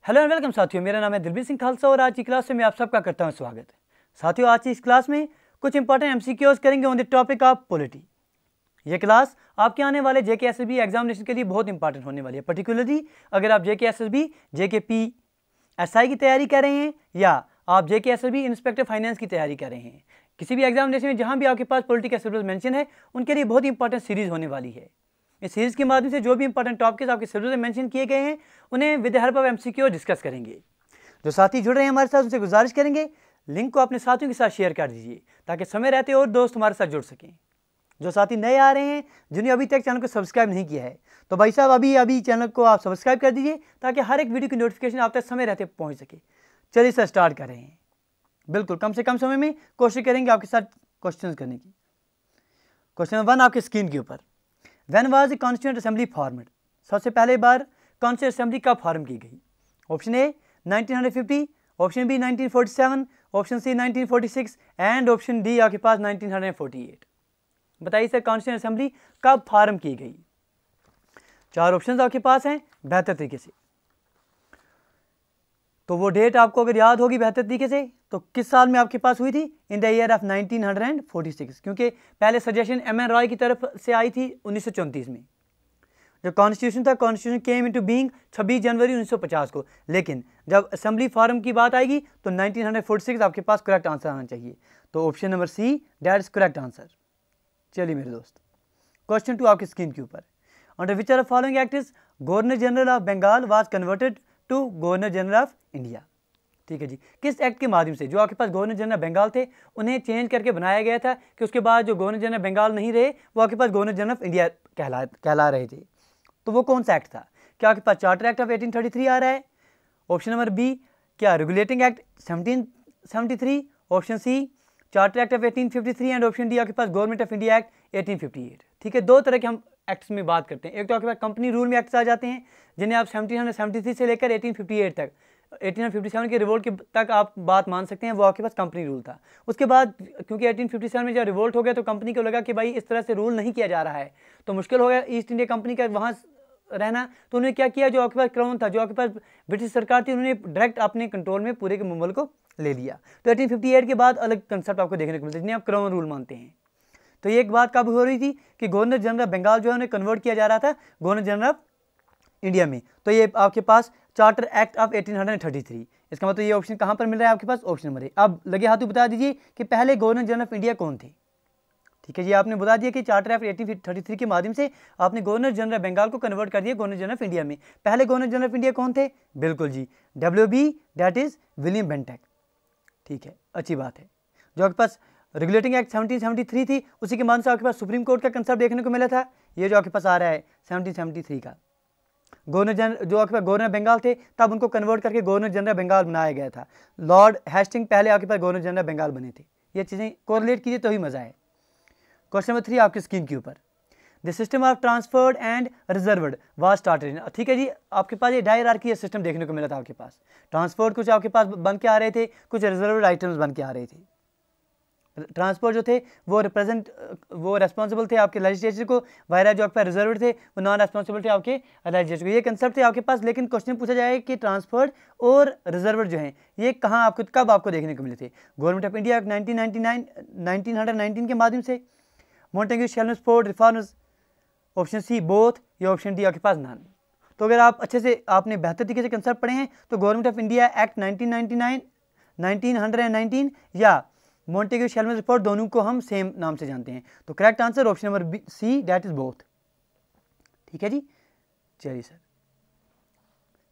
Hello and welcome साथियों, मेरा नाम है दिलबीर सिंह खालसा और आज की क्लास में मैं आप सबका करता हूं स्वागत। साथियों, आज की इस क्लास में कुछ इंपॉर्टेंट एमसीक्यूज करेंगे on the topic of polity. ये क्लास आपके आने वाले जेके एसएसबी एग्जामिनेशन के लिए बहुत इंपॉर्टेंट होने वाली है। पर्टिकुलरली अगर आप जेके एसएसबी, जेके पीएसआई की तैयारी कर रहे हैं या आप जेके एसएसबी इंस्पेक्टर फाइनेंस की तैयारी कर रहे हैं, किसी भी एग्जामिनेशन में जहां भी आपके पास पॉलिटी का सिलेबस मेंशन है, उनके लिए बहुत इंपॉर्टेंट सीरीज होने वाली है। इस सीरीज के माध्यम से जो भी इंपॉर्टेंट टॉपिक्स आपके सिलेबस में मेंशन किए गए हैं, उन्हें with the help of MCQ discuss करेंगे। जो साथी जुड़ रहे हैं हमारे साथ, उनसे गुजारिश करेंगे लिंक को अपने साथियों के साथ शेयर कर दीजिए ताकि समय रहते और दोस्त हमारे साथ जुड़ सकें। जो साथी नए आ रहे हैं, जिन्हें अभी तक चैनल को सब्सक्राइब नहीं किया है, तो भाई साहब अभी चैनल को आप सब्सक्राइब कर दीजिए ताकि हर एक वीडियो की नोटिफिकेशन आप तक समय रहते पहुंच सके। चलिए सर, स्टार्ट कर रहे हैं। बिल्कुल कम से कम समय में कोशिश करेंगे आपके साथ क्वेश्चन करने की। क्वेश्चन नंबर 1 आपके स्क्रीन के ऊपर, when was the constituent assembly formed? सबसे पहले बार कॉन्स्टिट्यूएंट असेंबली कब फॉर्म की गई? Option A 1950, option B 1947, option C 1946 and option D आपके पास 1948। बताइए सर, कॉन्स्टिट्यूएंट असेंबली कब फॉर्म की गई? चार ऑप्शन आपके पास हैं बेहतर तरीके से। तो वो डेट आपको अगर याद होगी बेहतर तरीके से, तो किस साल में आपके पास हुई थी? इन द ईयर ऑफ 1946, क्योंकि पहले सजेशन एम.एन. रॉय की तरफ से आई थी 1934 में। जो कॉन्स्टिट्यूशन था, कॉन्स्टिट्यूशन केम इनटू बीइंग 26 जनवरी 1950 को, लेकिन जब असेंबली फॉर्म की बात आएगी तो 1946 आपके पास करेक्ट आंसर आना चाहिए। तो option number C that is correct answer. चलिए मेरे दोस्त, क्वेश्चन 2 आपकी स्क्रीन के ऊपर, under which are the following act is governor general of Bengal was converted to governor general of India? ठीक है जी, किस एक्ट के माध्यम से जो आपके पास गवर्नर जनरल बंगाल थे उन्हें चेंज करके बनाया गया था कि उसके बाद जो गवर्नर जनरल बंगाल नहीं रहे वो आपके पास गवर्नर जनरल ऑफ इंडिया कहला रहे थे? तो वो कौन सा एक्ट था? क्या आपके पास चार्टर एक्ट ऑफ 1833 आ रहा है? ऑप्शन नंबर बी क्या regulating act 1773, option C charter act of 1853 and option D आपके पास गवर्नमेंट ऑफ इंडिया एक्ट 1858। ठीक है, दो तरह के हम एक्ट्स में बात करते हैं। एक तो आपके पास कंपनी रूल में एक्ट्स आ जाते हैं जिन्हें आप 1773 से लेकर 1858 तक, 1857 के रिवोल्ट तक आप बात मान सकते हैं, वो आपके पास कंपनी रूल था। उसके बाद क्योंकि 1857 में जब रिवोल्ट हो गया तो कंपनी को लगा कि भाई इस तरह से रूल नहीं किया जा रहा है, तो मुश्किल हो गया ईस्ट इंडिया कंपनी का वहाँ रहना। तो उन्होंने क्या किया, जो आपके पास क्राउन था, जो आपके पास ब्रिटिश सरकार थी, उन्होंने डायरेक्ट अपने कंट्रोल में पूरे के मुल्क को ले लिया। तो 1858 के बाद अलग कंसेप्ट आपको देखने को मिलता है जिन्हें आप क्राउन रूल मानते हैं। तो ये एक बात कब हो रही थी कि गवर्नर जनरल बंगाल जो है उन्हें कन्वर्ट किया जा रहा था गवर्नर जनरल ऑफ इंडिया में। तो ये आपके पास चार्टर एक्ट ऑफ 1833, इसका मतलब ये ऑप्शन कहाँ पर मिल रहा है आपके पास? ऑप्शन नंबर ए। अब लगे हाथों बता दीजिए कि पहले गवर्नर जनरल ऑफ इंडिया कौन थे? ठीक है जी, आपने बता दिया कि चार्टर एक्ट 1833 के माध्यम से आपने गवर्नर जनरल बंगाल को कन्वर्ट कर दिया गवर्नर जनरल ऑफ इंडिया में। पहले गवर्नर जनरल ऑफ इंडिया कौन थे? बिल्कुल जी, WB that is William Bentinck. ठीक है, अच्छी बात है। जो आपके पास रेगुलेटिंग एक्ट 1773 थी, उसी के माध्यम से आपके पास सुप्रीम कोर्ट का कंसेप्ट देखने को मिला था। ये जो आपके पास आ रहा है 1773 का, गवर्नर जनरल जो आपके पास गवर्नर बंगाल थे तब उनको कन्वर्ट करके गवर्नर जनरल बंगाल बनाया गया था। लॉर्ड हेस्टिंग पहले आपके पास गवर्नर जनरल बंगाल बने थे। ये चीज़ें कोरिलेट कीजिए तो ही मजा है। क्वेश्चन नंबर 3 आपकी स्क्रीन के ऊपर, the system of transferred and reserved was started. ठीक है जी, आपके पास ये हायरार्की सिस्टम देखने को मिला था। आपके पास ट्रांसफर्ड कुछ आपके पास बन के आ रहे थे, कुछ रिजर्व्ड आइटम्स बन के आ रहे थे। ट्रांसपोर्ट जो थे वो रेस्पॉन्सिबल थे आपके लेजिस्लेचर को, वायरा जो आपके रिजर्व थे वो नॉन रेस्पॉन्सिबल थे आपके लेजिस्लेचर को। ये कंसेप्ट थे आपके पास। लेकिन क्वेश्चन पूछा जाए कि ट्रांसफर्ड और रिजर्व जो हैं ये कहाँ आपको कब आपको देखने को मिले थे? गवर्नमेंट ऑफ इंडिया 1919 के माध्यम से, Montagu Chelmsford reforms, option C both, या ऑप्शन डी आपके पास नन। तो अगर आप अच्छे से आपने बेहतर तरीके से कंसेप्ट पढ़े हैं तो गवर्नमेंट ऑफ इंडिया एक्ट 1919 या मॉन्टेग्यू शेल्मस्फोर्ड रिपोर्ट, दोनों को हम सेम नाम से जानते हैं। तो correct answer option number C that is both. ठीक है जी, चलिए सर,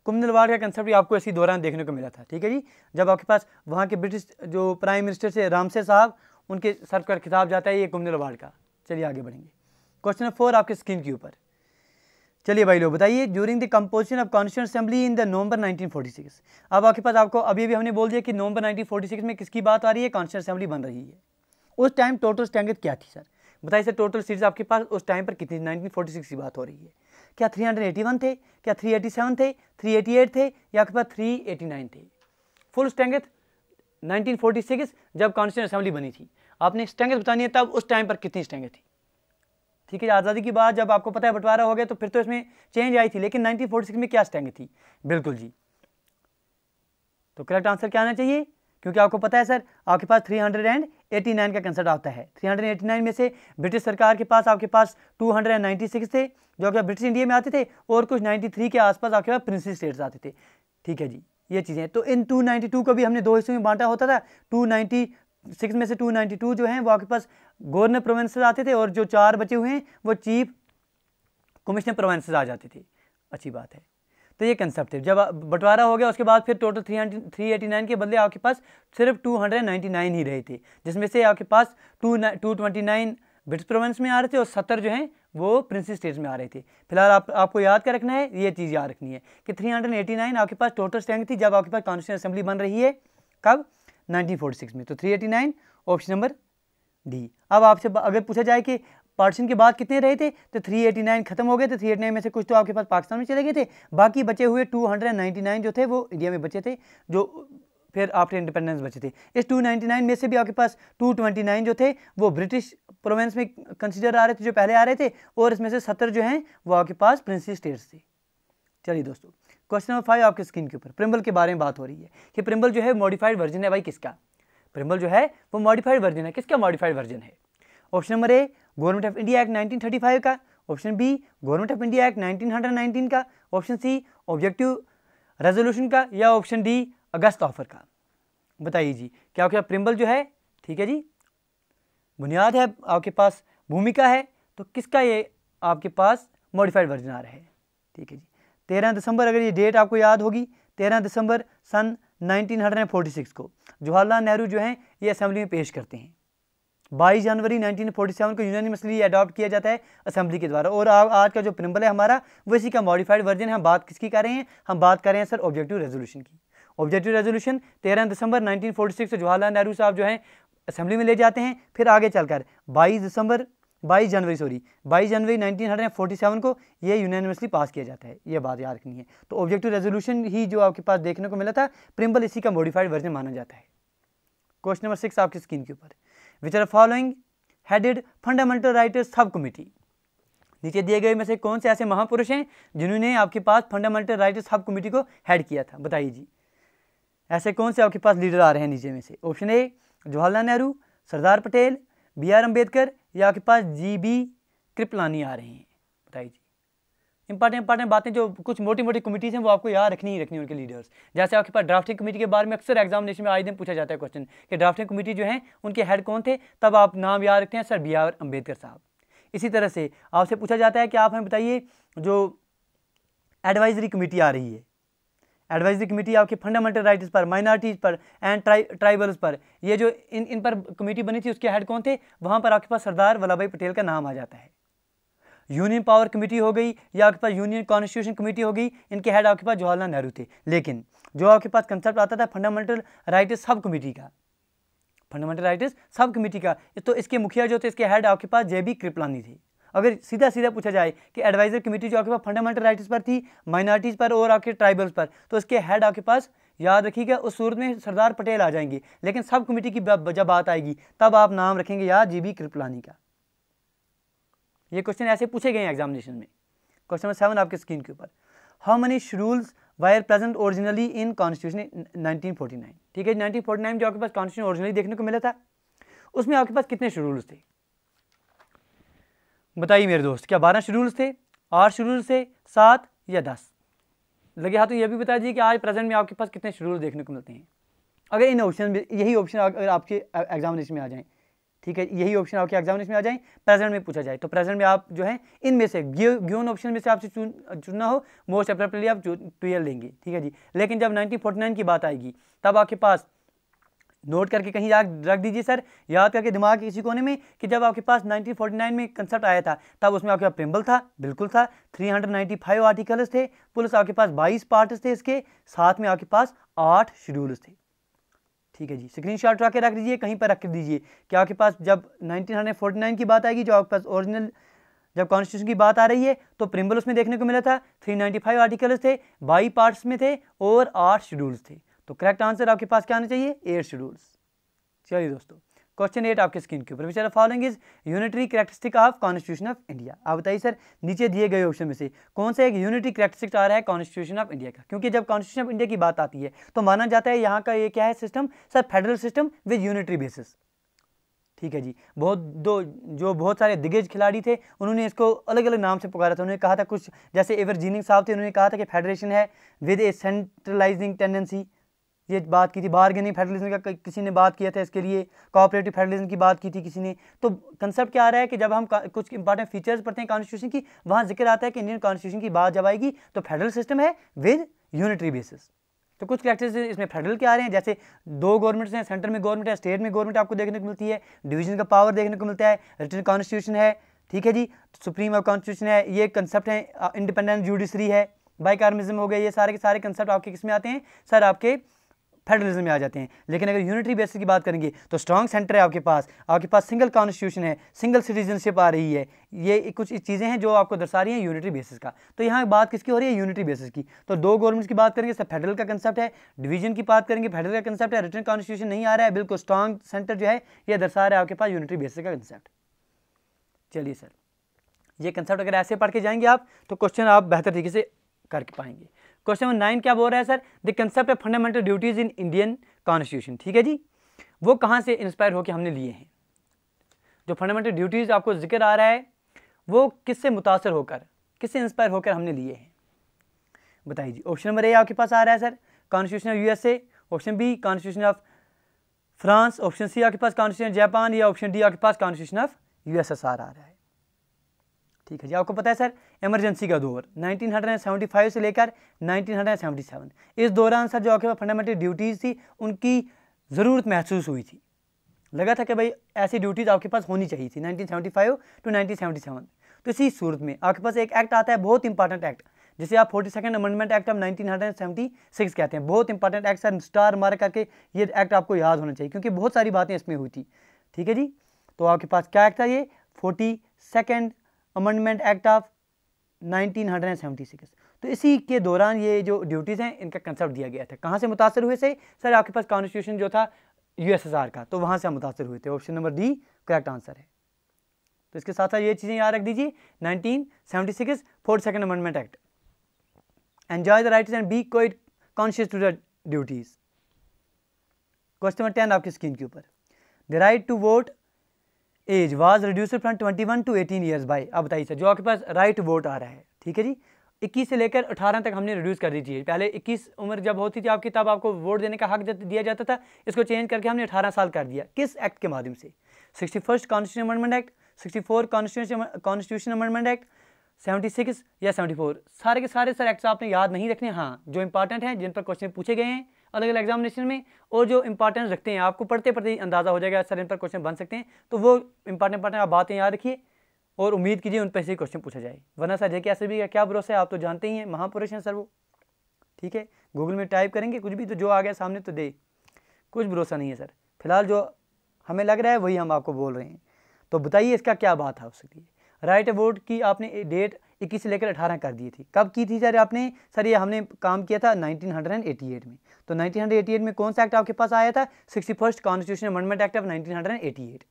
कुम्भल वार्ड का कंसेप्ट भी आपको इसी दौरान देखने को मिला था। ठीक है जी, जब आपके पास वहाँ के ब्रिटिश जो प्राइम मिनिस्टर थे रामसे साहब, उनके सर पर खिताब जाता है ये कुम्भल वार्ड का। चलिए आगे बढ़ेंगे। क्वेश्चन नंबर 4 आपके स्क्रीन के ऊपर, चलिए भाई लोग बताइए, during the composition of constituent assembly in the नवंबर 1946। अब आपके पास आपको अभी भी हमने बोल दिया कि नवंबर 1946 में किसकी बात आ रही है? कॉन्स्टिट्यूएंट असेंबली बन रही है। उस टाइम टोटल स्ट्रेंथ क्या थी सर? बताइए सर, टोटल सीट्स आपके पास उस टाइम पर कितनी? 1946 की बात हो रही है। क्या 381 थे, क्या 387 थे, 388 थे, या आपके पास 389 थे? फुल स्ट्रेंथ 1946 जब कॉन्स्टिट्यूएंट असेंबली बनी थी, आपने स्ट्रेंथ बतानी है तब उस टाइम पर कितनी स्ट्रेंथ थी। ठीक है, आज़ादी की बात जब आपको पता है बंटवारा हो गया तो फिर तो इसमें चेंज आई थी, लेकिन 1946 में क्या स्ट्रेंथ थी? बिल्कुल जी तो करेक्ट आंसर क्या आना चाहिए, क्योंकि आपको पता है सर आपके पास 389 का कंसेप्ट आता है। 389 में से ब्रिटिश सरकार के पास आपके पास 296 थे जो कि ब्रिटिश इंडिया में आते थे, और कुछ 93 के आसपास आपके पास प्रिंसेस स्टेट्स आते थे। ठीक है जी, ये चीज़ें। तो इन 292 को भी हमने दो हिस्सों में बांटा होता था। 296 में से 292 जो हैं वो आपके पास गवर्नर प्रोविंसेस आते थे, और जो 4 बचे हुए हैं वो चीफ कमिश्नर प्रोविंसेस आ जाते थे। अच्छी बात है। तो ये कंसेप्ट है। जब बंटवारा हो गया उसके बाद फिर टोटल 389 के बदले आपके पास सिर्फ 299 ही रहे थे, जिसमें से आपके पास 229 ब्रिटिश प्रोविंस में आ रहे थे और 70 जो हैं वो प्रिंसेस स्टेट्स में आ रहे थे। फिलहाल आपको याद क्या रखना है, ये चीज़ याद रखनी है कि 389 आपके पास टोटल स्ट्रेंथ थी जब आपके पास कॉन्स्टिट्यूशन असेंबली बन रही है, कब, 1946 में। तो 389 ऑप्शन नंबर डी। अब आपसे अगर पूछा जाए कि पार्टीशन के बाद कितने रहे थे, तो 389 खत्म हो गए थे। 389 में से कुछ तो आपके पास पाकिस्तान में चले गए थे, बाकी बचे हुए 299 जो थे वो इंडिया में बचे थे, जो फिर आफ्टर इंडिपेंडेंस बचे थे। इस 299 में से भी आपके पास 229 जो थे वो ब्रिटिश प्रोविंस में कंसिडर आ रहे थे, जो पहले आ रहे थे, और इसमें से 70 जो हैं वो आपके पास प्रिंसेस स्टेट्स थे। चलिए दोस्तों, क्वेश्चन नंबर 5 आपके स्क्रीन के ऊपर प्रिम्बल के बारे में बात हो रही है कि प्रिम्बल जो है मॉडिफाइड वर्जन है। भाई किसका प्रिम्बल जो है वो मॉडिफाइड वर्जन है, किसका मॉडिफाइड वर्जन है? Option number A government of India act 1935 का, option B government of India act 1919 का, ऑप्शन सी ऑब्जेक्टिव रेजोल्यूशन का, या ऑप्शन डी अगस्त ऑफर का। बताइए जी, क्या क्या प्रिम्बल जो है, ठीक है जी, बुनियाद है आपके पास, भूमिका है, तो किसका ये आपके पास मॉडिफाइड वर्जन आ रहा है? ठीक है जी, 13 दिसंबर, अगर ये डेट आपको याद होगी, 13 दिसंबर सन 1946 को जवाहरलाल नेहरू जो हैं ये असेंबली में पेश करते हैं। 22 जनवरी 1947 को यूनानिमसली अडॉप्ट किया जाता है असेंबली के द्वारा, और आज का जो प्रिम्बल है हमारा वो इसी का मॉडिफाइड वर्जन है। हम बात किसकी कर रहे हैं? हम बात कर रहे हैं सर ऑब्जेक्टिव रेजोल्यूशन की। ऑब्जेक्टिव रेजोल्यूशन 13 दिसंबर 1946 से जवाहरलाल नेहरू साहब जो हैं असेंबली में ले जाते हैं। फिर आगे चलकर 22 जनवरी 1947 को ये यूनानिमसली पास किया जाता है। ये बात याद रखनी है। तो ऑब्जेक्टिव रेजोल्यूशन ही जो आपके पास देखने को मिला था, प्रिम्बल इसी का मॉडिफाइड वर्जन माना जाता है। क्वेश्चन नंबर 6 आपकी स्क्रीन के ऊपर, which are following headed fundamental rights sub committee. नीचे दिए गए में से कौन से ऐसे महापुरुष हैं जिन्होंने आपके पास फंडामेंटल राइट्स सब कमिटी को हेड किया था? बताइए जी, ऐसे कौन से आपके पास लीडर आ रहे हैं नीचे में से? Option A Jawaharlal Nehru, Sardar Patel, BR Ambedkar, या आपके पास GB कृपलानी आ रहे हैं। बताइए जी, इंपॉर्टेंट बातें जो कुछ मोटी मोटी कमिटीज़ हैं वो आपको याद रखनी ही रखनी उनके लीडर्स। जैसे आपके पास ड्राफ्टिंग कमेटी के बारे में अक्सर एग्जामिनेशन में आए दिन पूछा जाता है क्वेश्चन कि ड्राफ्टिंग कमेटी जो है उनके हेड कौन थे, तब आप नाम याद रखते हैं सर BR अम्बेडकर साहब। इसी तरह से आपसे पूछा जाता है कि आप हमें बताइए जो एडवाइजरी कमेटी आ रही है, एडवाइजरी कमेटी आपके फंडामेंटल राइट्स पर, माइनॉरिटीज़ पर एंड ट्राइबल्स पर, ये जो इन पर कमेटी बनी थी उसके हेड कौन थे? वहाँ पर आपके पास सरदार वल्लभ भाई पटेल का नाम आ जाता है। यूनियन पावर कमेटी हो गई या आपके पास यूनियन कॉन्स्टिट्यूशन कमेटी हो गई, इनके हेड आपके पास जवाहरलाल नेहरू थे। लेकिन जो आपके पास कंसेप्ट आता था फंडामेंटल राइट्स सब कमेटी का, फंडामेंटल राइट्स सब कमेटी का, तो इसके मुखिया जो थे, इसके हेड आपके पास JB कृपलानी थे। अगर सीधा पूछा जाए कि एडवाइजर कमेटी जो आपके पास फंडामेंटल राइट्स पर थी, माइनॉरिटीज़ पर और आपके ट्राइबल्स पर, तो इसके हेड आपके पास याद रखिएगा उस सूरत में सरदार पटेल आ जाएंगे। लेकिन सब कमेटी की जब बात आएगी तब आप नाम रखेंगे यार JB कृपलानी का। ये क्वेश्चन ऐसे पूछे गए हैं एग्जामिनेशन में। क्वेश्चन नंबर 7 आपके स्क्रीन के ऊपर, how many schedules wire present originally in constitution 1949। ठीक है, 1949 जो आपके पास कॉन्स्टिट्यूशन ओरिजिनली देखने को मिला था उसमें आपके पास कितने शेड्यूल्स थे? बताइए मेरे दोस्त, क्या 12 शेड्यूल्स थे, 8 शेड्यूल्स थे, 7 या 10? लगे हाथ तो ये भी बता दीजिए कि आज प्रेजेंट में आपके पास कितने शेड्यूल्स देखने को मिलते हैं। अगर इन ऑप्शन में यही ऑप्शन अगर आपके एग्जामिनेशन में आ जाएं, ठीक है, यही ऑप्शन आपके एग्जामिनेशन में आ जाए, प्रेजेंट में पूछा जाए, तो प्रेजेंट में आप जो है इनमें से गिवन ऑप्शन में से आपसे चुनना हो, मोस्ट अप्रोप्रिएटली आप 12 लेंगे। ठीक है जी। लेकिन जब 1949 की बात आएगी तब आपके पास नोट करके कहीं रख दीजिए सर, याद करके दिमाग के किसी कोने में, कि जब आपके पास 1949 में कंसेप्ट आया था तब उसमें आपके पास प्रिम्बल था, बिल्कुल था, 395 आर्टिकल्स थे, प्लस आपके पास 22 पार्ट्स थे, इसके साथ में आपके पास 8 शेड्यूल्स थे। ठीक है जी, स्क्रीनशॉट उठा के रख दीजिए, कहीं पर रख दीजिए कि आपके पास जब 1949 की बात आएगी, जो आपके पास ओरिजिनल जब कॉन्स्टिट्यूशन की बात आ रही है, तो प्रिम्बल उसमें देखने को मिला था, 395 आर्टिकल्स थे, 22 पार्ट्स में थे और 8 शेड्यूल्स थे। तो करेक्ट आंसर आपके पास क्या आना चाहिए? 8 शेड्यूल्स। चलिए दोस्तों, क्वेश्चन 8 आपके स्क्रीन के ऊपर, which are following is unitary characteristic of constitution of India. आप बताइए सर नीचे दिए गए ऑप्शन में से कौन सा एक यूनिटरी कैरेक्टरिस्टिक आ रहा है कॉन्स्टिट्यूशन ऑफ इंडिया का, क्योंकि जब कॉन्स्टिट्यूशन ऑफ इंडिया की बात आती है तो माना जाता है यहाँ का ये क्या है system sir, federal system with unitary basis. ठीक है जी, बहुत सारे दिग्गज खिलाड़ी थे, उन्होंने इसको अलग अलग नाम से पुकारा था। उन्होंने कहा था कुछ, जैसे एवरजीनिंग साहब थे, उन्होंने कहा था कि फेडरेशन है विद ए सेंट्रलाइजिंग टेंडेंसी, ये बात की थी। बार्गेनिंग फेडरलिज्म का किसी ने बात किया था, इसके लिए कोऑपरेटिव फेडरलिज्म की बात की थी किसी ने। तो कंसेप्ट क्या आ रहा है कि जब हम कुछ इंपॉर्टेंट फीचर्स पढ़ते हैं कॉन्स्टिट्यूशन की, वहाँ जिक्र आता है कि इंडियन कॉन्स्टिट्यूशन की बात जब आएगी तो फेडरल सिस्टम है विद यूनिटरी बेसिस। तो कुछ कैरेक्टरिस्टिक्स इसमें फेडरल के आ रहे हैं, जैसे 2 गवर्नमेंट्स हैं, सेंटर में गवर्नमेंट है, स्टेट में गवर्नमेंट आपको देखने को मिलती है, डिवीजन का पावर देखने को मिलता है, रिटन कॉन्स्टिट्यूशन है, ठीक है जी, सुप्रीम कॉन्स्टिट्यूशन है, ये कंसेप्ट है, इंडिपेंडेंट जुडिशरी है, बाइकार्मिज्म हो गया, ये सारे के सारे कंसेप्ट आपके किस में आते हैं सर, आपके फेडरलिज्म में आ जाते हैं। लेकिन अगर यूनिटरी बेसिस की बात करेंगे तो स्ट्रॉन्ग सेंटर है आपके पास सिंगल कॉन्स्टिट्यूशन है, सिंगल सिटीजनशिप आ रही है, ये कुछ चीज़ें हैं जो आपको दर्शा रही हैं यूनिटरी बेसिस का। तो यहाँ बात किसकी हो रही है, यूनिटरी बेसिस की। तो 2 गवर्नमेंट्स की बात करेंगे सर, फेडरल का कंसेप्ट है, डिवीजन की बात करेंगे फेडरल का कंसेप्ट है, रिटन कॉन्स्टिट्यूशन नहीं आ रहा है, बिल्कुल स्ट्रॉन्ग सेंटर जो है ये दर्शा रहा है आपके पास यूनिटरी बेसिस का कंसेप्ट। चलिए सर, ये कंसेप्ट अगर ऐसे पढ़ के जाएंगे आप तो क्वेश्चन आप बेहतर तरीके से कर पाएंगे। क्वेश्चन नंबर 9 क्या बोल रहा है sir, the concept of fundamental duties in Indian constitution. ठीक है जी, वो कहाँ से इंस्पायर होकर हमने लिए हैं, जो फंडामेंटल ड्यूटीज आपको जिक्र आ रहा है वो किससे मुतासर होकर, किससे इंस्पायर होकर हमने लिए हैं, बताइए जी। ऑप्शन नंबर ए आपके पास आ रहा है sir constitution of USA, option B constitution of France, option C आपके पास कॉन्स्टिट्यूशन जापान, या ऑप्शन डी आपके पास कॉन्स्टिट्यूशन ऑफ यूएसएसआर आ रहा है। ठीक है जी, आपको पता है सर इमरजेंसी का दौर 1975 से लेकर 1977, इस दौरान सर जो आपके पास फंडामेंटल ड्यूटीज़ थी उनकी ज़रूरत महसूस हुई थी, लगा था कि भाई ऐसी ड्यूटीज़ आपके पास होनी चाहिए थी 1975 टू 1977। तो इसी सूरत में आपके पास एक एक्ट आता है, बहुत इंपॉर्टेंट एक्ट, जिसे आप 42nd अमेंडमेंट एक्ट ऑफ 1976 कहते हैं। बहुत important act sir, star mark करके ये एक्ट आपको याद होना चाहिए क्योंकि बहुत सारी बातें इसमें हुई थी। ठीक है जी, तो आपके पास क्या एक्ट था, ये 42nd अमेंडमेंट एक्ट ऑफ 1976। तो इसी के दौरान ये जो ड्यूटीज़ हैं इनका कंसेप्ट दिया गया था। कहाँ से मुतासर हुए से सर, आपके पास कॉन्स्टिट्यूशन जो था यूएसएसआर का, तो वहाँ से हम मुतासर हुए थे। Option number D correct answer है। तो इसके साथ साथ ये चीज़ें याद रख दीजिए, 1976 42nd amendment act, enjoy the rights and be quite conscious to the duties. Question number 10 आपकी स्क्रीन के ऊपर, the right to vote age was reduced from 21 to 18 years by. अब बताइए सर, जो आपके पास राइट टू वोट आ रहा है, ठीक है जी, 21 से लेकर 18 तक हमने रिड्यूस कर दी थी। पहले 21 उम्र जब होती थी आपकी तब आपको वोट देने का हक दिया जाता था, इसको चेंज करके हमने 18 साल कर दिया। किस एक्ट के माध्यम से, 61st constitution amendment act, 64 constitution amendment act, 76 या 74, सारे के सारे सर एक्ट्स आपने याद नहीं रखने। हाँ, जो इंपॉर्टेंट हैं, जिन पर क्वेश्चन पूछे गए हैं अलग अलग एग्जामिनेशन में, और जो इंपॉर्टेंस रखते हैं, आपको पढ़ते पढ़ते ही अंदाजा हो जाएगा सर इन पर क्वेश्चन बन सकते हैं, तो वो इंपॉर्टेंट आप बातें याद रखिए और उम्मीद कीजिए उन पर से क्वेश्चन पूछा जाए। वरना सर जेके एसएसबी का क्या भरोसा है, आप तो जानते ही हैं, महापुरुष हैं सर वो। ठीक है, गूगल में टाइप करेंगे कुछ भी तो जो आ गया सामने तो दे, कुछ भरोसा नहीं है सर। फिलहाल जो हमें लग रहा है वही हम आपको बोल रहे हैं। तो बताइए इसका क्या बात है उसके लिए। राइट वोट की आपने डेट 21 से लेकर 18 कर दी थी। कब की थी सर आपने? सर ये हमने काम किया था 1988 में। तो 1988 में कौन सा एक्ट आपके पास आया था? 61st constitution amendment act of 1988।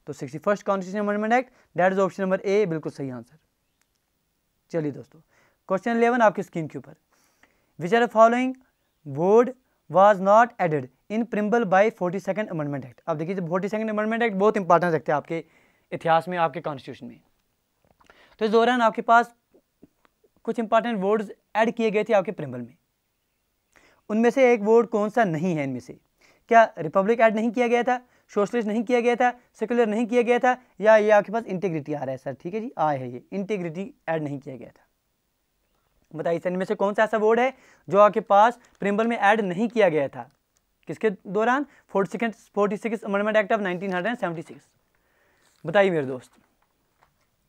तो 61st constitution amendment act, that is option number ए, बिल्कुल सही आंसर। चलिए दोस्तों, क्वेश्चन 11 आपकी स्क्रीन के ऊपर, which are following word was not added in preamble by 42nd amendment act. अब देखिए 42nd अमेंडमेंट एक्ट बहुत इंपॉर्टेंस रखते हैं आपके इतिहास में, आपके कॉन्स्टिट्यूशन में। तो इस दौरान आपके पास कुछ इंपॉर्टेंट वर्ड्स ऐड किए गए थे आपके प्रिम्बल में। उनमें से एक वर्ड कौन सा नहीं है इनमें से? क्या रिपब्लिक ऐड नहीं किया गया था, सोशलिस्ट नहीं किया गया था, सेकुलर नहीं किया गया था, या ये आपके पास इंटीग्रिटी आ रहा है सर? ठीक है जी, आया है, ये इंटीग्रिटी ऐड नहीं किया गया था। बताइए सर इनमें से कौन सा ऐसा वर्ड है जो आपके पास प्रिम्बल में ऐड नहीं किया गया था? किसके दौरान? 46 अमेंडमेंट एक्ट ऑफ 1976। बताइए मेरे दोस्त।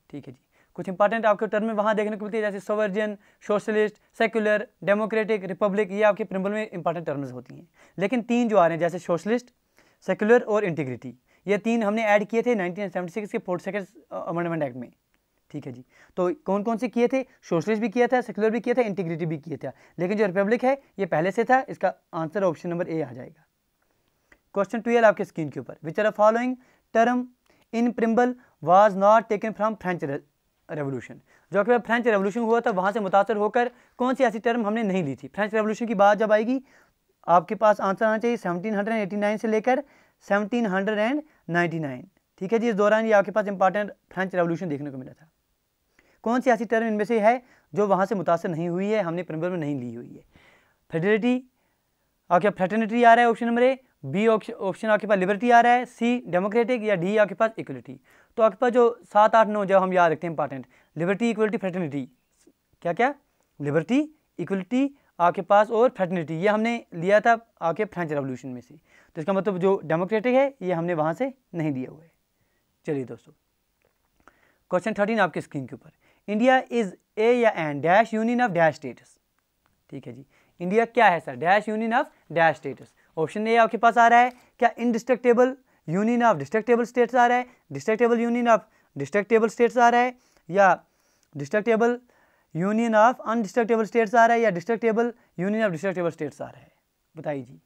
ठीक है जी, कुछ इंपॉर्टेंट आपके टर्म में वहाँ देखने को मिलती है, जैसे सोवर्जन, सोशलिस्ट, सेक्युलर, डेमोक्रेटिक, रिपब्लिक, ये आपके प्रिम्बल में इंपॉर्टेंट टर्म्स होती हैं। लेकिन तीन जो आ रहे हैं, जैसे सोशलिस्ट, सेक्युलर और इंटीग्रिटी, ये तीन हमने ऐड किए थे 1976 के 42nd अमेंडमेंट एक्ट में। ठीक है जी, तो कौन कौन से किए थे? सोशलिस्ट भी किया था, सेक्युलर भी किया था, इंटीग्रिटी भी किया था। लेकिन जो रिपब्लिक है ये पहले से था, इसका आंसर ऑप्शन नंबर ए आ जाएगा। क्वेश्चन 12 आपके स्क्रीन के ऊपर, which are following term in preamble was not taken from French revolution. जो कि फ्रेंच रेवोल्यूशन हुआ था वहाँ से मुतासर होकर कौन सी ऐसी टर्म हमने नहीं ली थी। फ्रेंच रेवोल्यूशन की बात जब आएगी आपके पास आंसर आना चाहिए 1789 से लेकर 1799। ठीक है जी, इस दौरान ये आपके पास इंपॉर्टेंट फ्रेंच रेवोल्यूशन देखने को मिला था। कौन सी ऐसी टर्म इनमें से है जो वहाँ से मुतासर नहीं हुई है, हमने प्रिम्बल में नहीं ली हुई है। फेडरलिटी आपके पास फ्रेटर्निटी आ रहा है option number A, B option आपके पास लिबर्टी आ रहा है, सी डेमोक्रेटिक, या डी आपके पास इक्वलिटी। तो आपके पास जो 7, 8, 9 जो हम याद रखते हैं इंपॉर्टेंट, लिबर्टी, इक्वलिटी, फ्रेटर्निटी, क्या क्या, लिबर्टी, इक्वलिटी आपके पास और फ्रेटर्निटी, ये हमने लिया था आपके फ्रेंच रेवोल्यूशन में से। तो इसका मतलब जो डेमोक्रेटिक है ये हमने वहाँ से नहीं दिया हुआ है। चलिए दोस्तों, क्वेश्चन 13 आपके स्क्रीन के ऊपर, इंडिया इज ए या an dash union of dash states. ठीक है जी, इंडिया क्या है sir, dash union of dash states. Option A आपके पास आ रहा है क्या indestructible union of destructible states आ रहा है, destructible union of destructible states आ रहा है, या destructible union of indestructible states आ रहा है, या destructible union of destructible states आ रहा है, बताइए जी।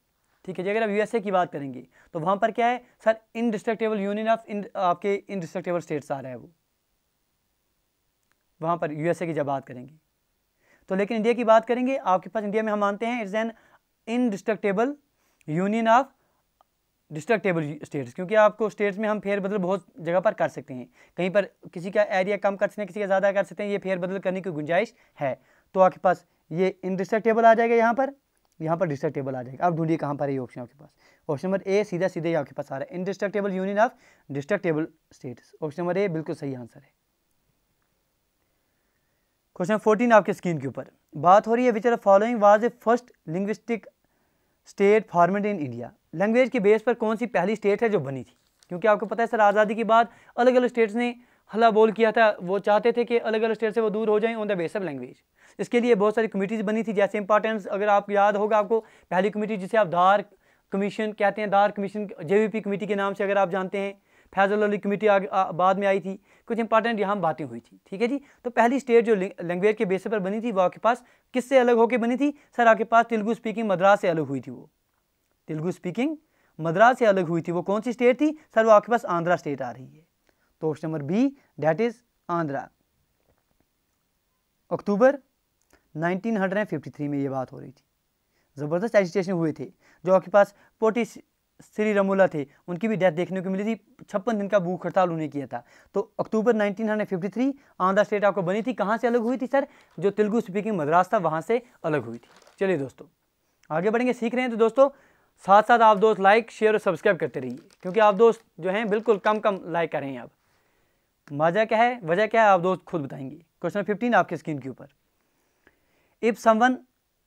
ठीक है जी, अगर आप यूएसए की बात करेंगे तो वहाँ पर क्या है सर, इनडिस्ट्रक्टेबल यूनियन ऑफ आपके इनडिस्ट्रक्टेबल स्टेट्स आ रहा है वो, वहाँ पर यूएसए की जब बात करेंगे तो। लेकिन इंडिया की बात करेंगे, आपके पास इंडिया में हम मानते हैं it's an indestructible union of destructible states, क्योंकि आपको स्टेट्स में हम फेरबदल बहुत जगह पर कर सकते हैं, कहीं पर किसी का एरिया कम कर सकते हैं, किसी का ज़्यादा कर सकते हैं, ये फेरबदल करने की गुंजाइश है। तो आपके पास ये इनडिस्ट्रक्टेबल आ जाएगा, यहाँ पर डिस्ट्रक्टेबल आ जाएगा। अब ढूंढिए कहाँ पर है ये ऑप्शन आपके पास। ऑप्शन नंबर ए सीधा सीधे आपके पास आ रहा है, indestructible union of destructible states. Option number ए बिल्कुल सही आंसर है। क्वेश्चन 14 आपके स्क्रीन के ऊपर बात हो रही है, which are following was a first linguistic state formed in India. Language के बेस पर कौन सी पहली स्टेट है जो बनी थी, क्योंकि आपको पता है सर आज़ादी के बाद अलग अलग स्टेट्स ने हल्ला बोल किया था, वो चाहते थे कि अलग अलग स्टेट से वो दूर हो जाएं on the base of language. इसके लिए बहुत सारी कमेटीज़ बनी थी, जैसे इंपॉर्टेंस अगर आप याद होगा आपको, पहली कमेटी जिसे आप दार कमीशन कहते हैं, दार कमीशन JVP कमेटी के नाम से अगर आप जानते हैं, फैजल अली कमेटी बाद में आई थी, कुछ इंपॉर्टेंट यहाँ बातें हुई थी। ठीक है जी, तो पहली स्टेट जो लैंग्वेज के बेस पर बनी थी वो आपके पास किससे अलग होकर बनी थी सर, आपके पास तेलुगु स्पीकिंग मद्रास से अलग हुई थी। वो तेलुगु स्पीकिंग मद्रास से अलग हुई थी, वो कौन सी स्टेट थी सर, वो आपके पास आंध्रा स्टेट आ रही है। तो option number B that is Andhra. अक्टूबर 1953 में ये बात हो रही थी, ज़बरदस्त एजिटेशन हुए थे। जो आपके पास पोटी श्री रमोला थे, उनकी भी डेथ देखने को मिली थी, 56 दिन का भूख हड़ताल उन्हें किया था। तो अक्टूबर 1953 आंध्रा स्टेट आपको बनी थी, कहाँ से अलग हुई थी सर, जो तेलुगु स्पीकिंग मद्रास था वहाँ से अलग हुई थी। चलिए दोस्तों आगे बढ़ेंगे, सीख रहे हैं तो दोस्तों साथ साथ आप दोस्त लाइक शेयर और सब्सक्राइब करते रहिए, क्योंकि आप दोस्त जो हैं बिल्कुल कम लाइक कर रहे हैं। अब वजह क्या है, आप दोस्त खुद बताएंगे। क्वेश्चन 15 आपके स्क्रीन के ऊपर, if someone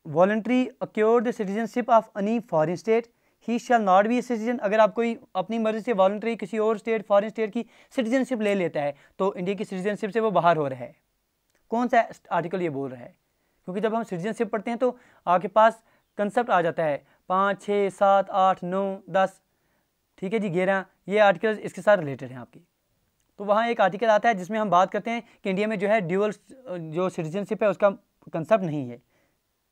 voluntary accrued the citizenship of any foreign state he shall not be a citizen. अगर आप कोई अपनी मर्जी से वॉलंटरी किसी और स्टेट फॉरेन स्टेट की सिटीजनशिप ले लेता है तो इंडिया की सिटीजनशिप से वो बाहर हो रहा है। कौन सा आर्टिकल ये बोल रहा है, क्योंकि जब हम सिटीजनशिप पढ़ते हैं तो आपके पास कंसेप्ट आ जाता है 5, 6, 7, 8, 9, 10, ठीक है जी 11, ये आर्टिकल इसके साथ रिलेटेड हैं आपकी। तो वहाँ एक आर्टिकल आता है जिसमें हम बात करते हैं कि इंडिया में जो है ड्यूअल जो सिटीजनशिप है उसका कंसेप्ट नहीं है,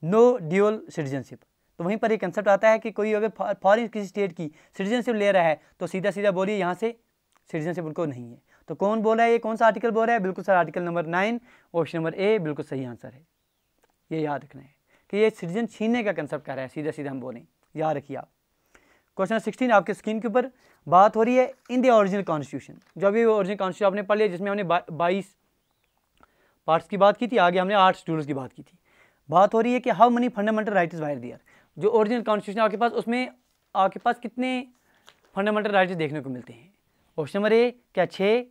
नो ड्यूअल सिटीजनशिप। तो वहीं पर एक कंसेप्ट आता है कि कोई अगर फॉरेन किसी स्टेट की सिटीजनशिप ले रहा है तो सीधा सीधा बोलिए यहाँ से सिटीजनशिप उनको नहीं है। तो कौन बोल रहा है, ये कौन सा आर्टिकल बोल रहा है, बिल्कुल sir article number 9 option number ए बिल्कुल सही आंसर है। ये याद रखना है कि ये सिटीजन छीनने का कंसेप्ट कर रहा है, सीधा सीधा हम बोलें, याद रखिए आप। क्वेश्चन 16 आपके स्क्रीन के ऊपर बात हो रही है इन द ओरिजिनल कॉन्स्टिट्यूशन। जो अभी ओरिजिनल कॉन्स्टिट्यूशन आपने पढ़ लिया जिसमें हमने 22 पार्ट्स की बात की थी, आगे हमने 8 शेड्यूल्स की बात की थी। बात हो रही है कि how many fundamental rights were there. जो ओरिजिनल कॉन्स्टिट्यूशन आपके पास उसमें आपके पास कितने फंडामेंटल राइट्स देखने को मिलते हैं। ऑप्शन नंबर ए क्या 6,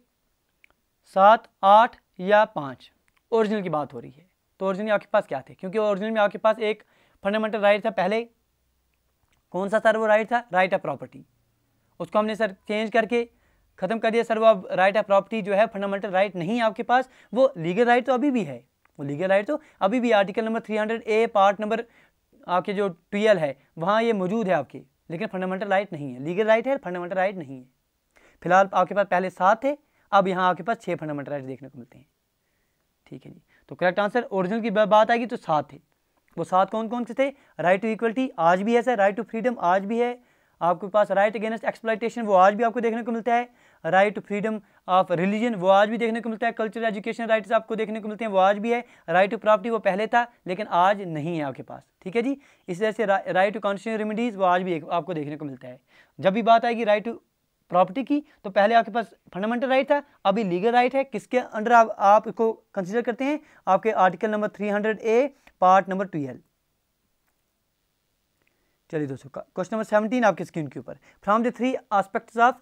7, 8 या 5। ओरिजिनल की बात हो रही है तो ओरिजिनल आपके पास क्या थे, क्योंकि ओरिजिनल में आपके पास एक फंडामेंटल राइट था पहले, कौन सा सर वो राइट था, राइट ऑफ प्रॉपर्टी। उसको हमने सर चेंज करके ख़त्म कर दिया सर, वो अब राइट ऑफ प्रॉपर्टी जो है फंडामेंटल राइट नहीं है आपके पास, वो लीगल राइट तो अभी भी है, वो लीगल राइट तो अभी भी article number 300A part number आपके जो 12 है वहाँ ये मौजूद है आपके, लेकिन फंडामेंटल राइट नहीं है, लीगल राइट है फंडामेंटल राइट नहीं है। फिलहाल आपके पास पहले 7 थे, अब यहाँ आपके पास 6 फंडामेंटल राइट देखने को मिलते हैं। ठीक है जी, तो करेक्ट आंसर ओरिजिनल की बात आएगी तो 7 थे। वो 7 कौन कौन से थे, राइट टू इक्वलिटी आज भी है सर, राइट टू फ्रीडम आज भी है, आपके पास राइट अगेंस्ट एक्सप्लॉयटेशन वो आज भी आपको देखने को मिलता है, right to freedom of religion वो आज भी देखने को मिलता है, कल्चरल एजुकेशन राइट्स आपको देखने को मिलते हैं वो आज भी है, राइट टू प्रॉपर्टी वो पहले था लेकिन आज नहीं है आपके पास, ठीक है जी। इस तरह से राइट टू कॉन्स्टिट्यूशनल रेमेडीज वो आज भी आपको देखने को मिलता है। जब भी बात आएगी राइट टू प्रॉपर्टी की तो पहले आपके पास फंडामेंटल राइट था, अभी लीगल राइट है। किसके अंडर आप इसको कंसीडर करते हैं? आपके article number 300A part number 12। चलिए दोस्तों, क्वेश्चन नंबर 17 आपके स्क्रीन के ऊपर, from the 3 aspects of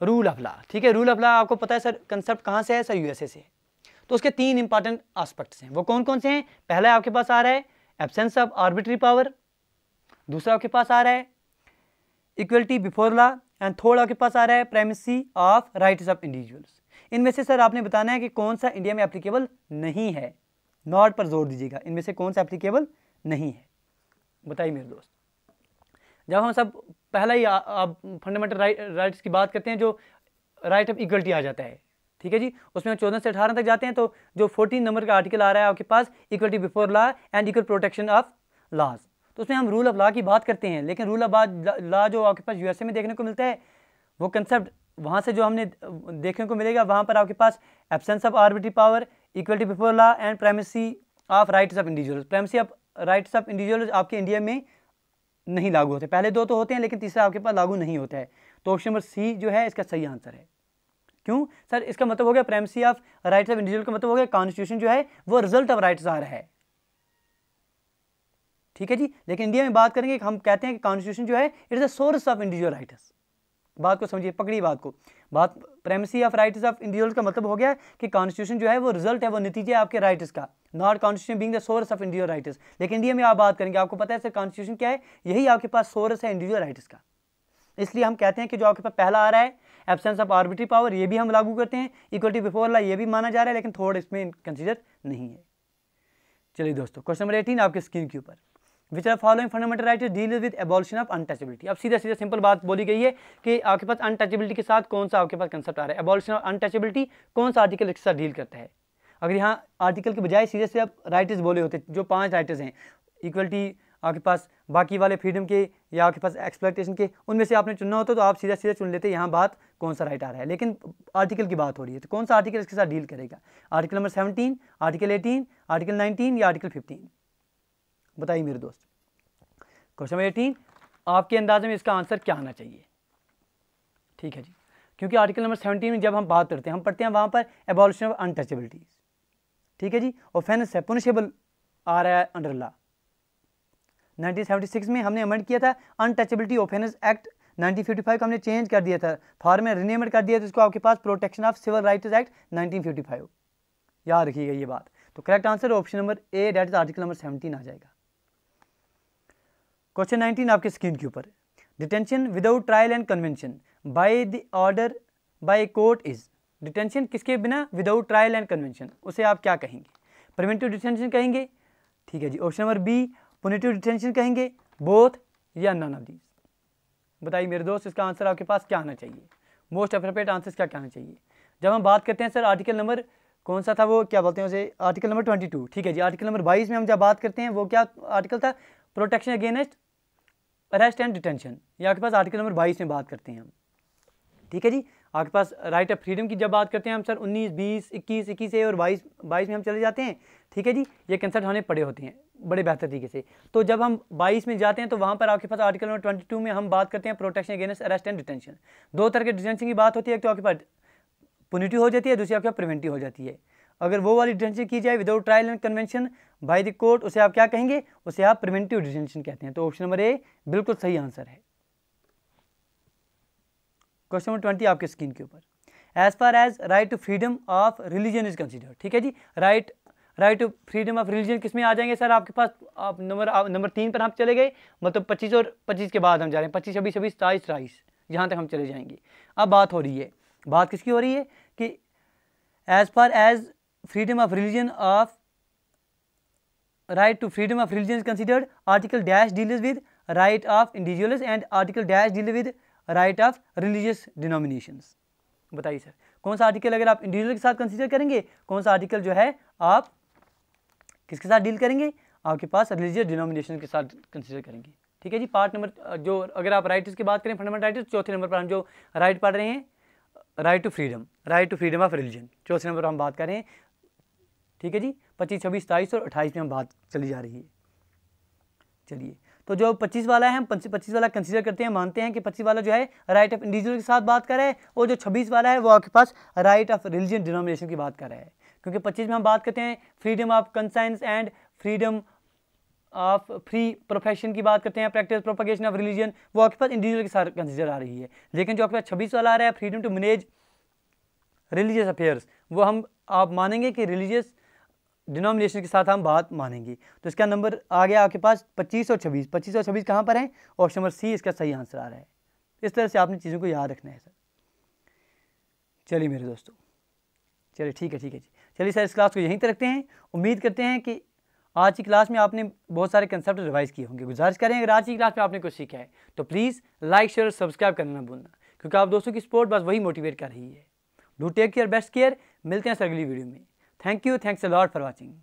rule of law. ठीक है, रूल ऑफ लॉ आपको पता है सर कंसेप्ट कहाँ से है सर? यूएसए से। तो उसके 3 इंपॉर्टेंट एस्पेक्ट्स हैं, वो कौन कौन से हैं? पहला आपके पास आ रहा है एब्सेंस ऑफ आर्बिट्री पावर, दूसरा आपके पास आ रहा है equality before law, and third आपके पास आ रहा है primacy of rights of individuals. इनमें से सर आपने बताना है कि कौन सा इंडिया में एप्लीकेबल नहीं है, नॉट पर जोर दीजिएगा, इनमें से कौन सा एप्लीकेबल नहीं है, बताइए मेरे दोस्त। जब हम सब पहला ही फंडामेंटल राइट्स की बात करते हैं, जो राइट ऑफ इक्वलिटी आ जाता है, ठीक है जी, उसमें 14 से 18 तक जाते हैं, तो जो 14 नंबर का आर्टिकल आ रहा है आपके पास, equality before law and equal protection of laws, तो उसमें हम रूल ऑफ लॉ की बात करते हैं। लेकिन रूल ऑफ लॉ जो आपके पास यूएसए में देखने को मिलता है, वो कंसेप्ट वहाँ से जो हमने देखने को मिलेगा, वहाँ पर आपके पास absence of arbitrary power, equality before law and primacy of rights of individuals. Primacy of rights of individuals आपके इंडिया में नहीं लागू होते, पहले 2 तो होते हैं लेकिन तीसरा आपके पास लागू नहीं होता है। तो ऑप्शन नंबर सी जो है इसका सही आंसर है। क्यों सर? इसका मतलब हो गया primacy of rights of individual का मतलब हो गया कॉन्स्टिट्यूशन जो है वो रिजल्ट ऑफ राइट्स आ रहा है, ठीक है जी। लेकिन इंडिया में बात करेंगे, हम कहते हैं कि कॉन्स्टिट्यूशन जो है it is the source of individual rights. बात को समझिए, पकड़िए बात को। बात primacy of rights of individual का मतलब हो गया कि कॉन्स्टिट्यूशन जो है वो रिजल्ट है, वो नतीजे आपके राइट्स का, not constitution being the source of individual rights. लेकिन इंडिया में आप बात करेंगे, आपको पता है सर कॉन्स्टिट्यूशन क्या है, यही आपके पास सोर्स है इंडिविजुअल राइट्स का। इसलिए हम कहते हैं कि जो आपके पास पहला आ रहा है एब्सेंस ऑफ आर्बिट्री पावर, ये भी हम लागू करते हैं, इक्वलिटी बिफोर लॉ ये भी माना जा रहा है, लेकिन थोड़ा इसमें कंसीडर नहीं है। चलिए दोस्तों, क्वेश्चन नंबर 18 आपके स्क्रीन के ऊपर, which are following fundamental rights deal with abolition of untouchability. अब सीधा सीधा सिंपल बात बोली गई है कि आपके पास अनटचेबिलिटी के साथ कौन सा आपके पास कंसेप्ट आ रहा है, एबॉलिशन ऑफ अनटचेबिलिटी, कौन सा आर्टिकल इसके साथ डील करता है। अगर यहाँ आर्टिकल के बजाय सीधे से आप राइट्स बोले होते, जो 5 राइट्स हैं, इक्वलिटी आपके पास, बाकी वाले फ्रीडम के या आपके पास एक्सप्लॉयटेशन के, उनमें से आपने चुनना होता तो आप सीधा सीधा चुन लेते यहाँ बात कौन सा राइट आ रहा है। लेकिन आर्टिकल की बात हो रही है, तो कौन सा आर्टिकल इसके साथ डील करेगा? आर्टिकल नंबर 17, आर्टिकल 18, आर्टिकल 19 या आर्टिकल 15? बताइए मेरे दोस्त। क्वेश्चन नंबर 18, आपके अंदाजे में इसका आंसर क्या आना चाहिए? ठीक है जी, क्योंकि आर्टिकल नंबर 17 में जब हम बात करते हैं, हम पढ़ते हैं वहाँ पर एबॉलिशन ऑफ अनटचेबिलिटीज, ठीक है जी, ऑफेंस है, पुनिशेबल आ रहा है अंडर लॉ। 1976 में हमने अमेंड किया था अनटचेबिलिटी ऑफेंस एक्ट, 1955 को हमने चेंज कर दिया था, फॉर्म में रिनेमेंट कर दिया, तो इसको आपके पास protection of civil rights act 1955, याद रखिएगा ये बात। तो correct answer option number A, that is article number 17 आ जाएगा। क्वेश्चन 19 आपके स्क्रीन के ऊपर, detention without trial and conviction by the order by court is. Detention किसके बिना, विदाउट ट्रायल एंड कन्वेंशन, उसे आप क्या कहेंगे? प्रिवेंटिव डिटेंशन कहेंगे, ठीक है जी। Option number B punitive detention कहेंगे, बोथ या नन ऑफ दीज? बताइए मेरे दोस्त, इसका आंसर आपके पास क्या आना चाहिए? मोस्ट अप्रोप्रिएट आंसर क्या आना चाहिए? जब हम बात करते हैं सर आर्टिकल नंबर कौन सा था, वो क्या बोलते हैं उसे, आर्टिकल नंबर 22, ठीक है जी। आर्टिकल नंबर 22 में हम जब बात करते हैं, वो क्या आर्टिकल था? Protection against arrest and detention, ये आपके पास आर्टिकल नंबर 22 में बात करते हैं हम, ठीक है जी। आपके पास राइट ऑफ फ्रीडम की जब बात करते हैं हम सर 19, 20, 21, 21 से और 22 में हम चले जाते हैं, ठीक है जी। ये कंसेप्ट हमने पढ़े होते हैं बड़े बेहतर तरीके से। तो जब हम 22 में जाते हैं तो वहाँ पर आपके पास आर्टिकल नंबर 22 में हम बात करते हैं protection against arrest and detention. 2 तरह के डिटेंशन की बात होती है, एक तो आपके पास पुनिटिव हो जाती है, दूसरी आपके पास प्रिवेंटिव हो जाती है। अगर वो वाली डिटेंशन की जाए without trial and conviction by the court, उसे आप क्या कहेंगे? उसे आप प्रिवेंटिव डिटेंशन कहते हैं। तो ऑप्शन नंबर ए बिल्कुल सही आंसर है। क्वेश्चन नंबर 20 आपके स्क्रीन के ऊपर, as far as right to freedom of religion is considered, ठीक है जी। Right to freedom of religion किस में आ जाएंगे सर? आपके पास आप नंबर 3 पर हम चले गए, मतलब 25 और 25 के बाद हम जा रहे हैं, 25, 26, 27, 27, 23, यहाँ तक हम चले जाएंगे। अब बात हो रही है, बात किसकी हो रही है कि as far as freedom of religion of right to freedom of religion is considered, article dash deals with right of individuals and article dash deal with right of religious denominations. बताइए सर, कौन सा आर्टिकल अगर आप individual के साथ consider करेंगे, कौन सा आर्टिकल जो है आप किसके साथ डील करेंगे? आपके पास रिलीजियस डिनोमिनेशन के साथ कंसीडर करेंगे, ठीक ठीक है जी। पार्ट नंबर जो अगर आप राइट्स की बात करें फंडामेंटल राइट्स, चौथे नंबर पर हम जो राइट पढ़ रहे हैं right to freedom of religion, चौथे नंबर पर हम बात कर रहे हैं। ठीक है जी। 25, 26, 27 और 28 में हम बात चली जा रही है। चलिए, तो जो 25 वाला है हम 25 वाला कंसीडर करते हैं, मानते हैं कि 25 वाला जो है राइट ऑफ इंडिविजुअल के साथ बात कर रहा है, और जो 26 वाला है वो आपके पास राइट ऑफ रिलीजन डिनोमिनेशन की बात कर रहा है। क्योंकि 25 में हम बात करते हैं freedom of conscience and freedom of free profession की बात करते हैं, प्रैक्टिस प्रोपगेशन ऑफ रिलीजन, वो आपके पास इंडिविजुअल के साथ कंसीडर आ रही है। लेकिन जो आपके पास 26 वाला आ रहा है freedom to manage religious affairs, वो हम आप मानेंगे कि रिलीजियस डिनोमिनेशन के साथ हम बात मानेंगे। तो इसका नंबर आ गया आपके पास 25 और 26। 25 और 26 कहाँ पर हैं? ऑप्शन नंबर सी इसका सही आंसर आ रहा है। इस तरह से आपने चीज़ों को याद रखना है सर। चलिए मेरे दोस्तों, चलिए ठीक है जी। चलिए सर, इस क्लास को यहीं तक रखते हैं। उम्मीद करते हैं कि आज की क्लास में आपने बहुत सारे कंसेप्ट रिवाइज किए होंगे। गुजारिश करें अगर आज की क्लास में आपने कुछ सीखा है तो प्लीज़ लाइक शेयर और सब्सक्राइब करना ना भूलना, क्योंकि आप दोस्तों की सपोर्ट बस वही मोटिवेट कर रही है। Do take care, best care. मिलते हैं सर अगली वीडियो में। Thank you, thanks a lot for watching.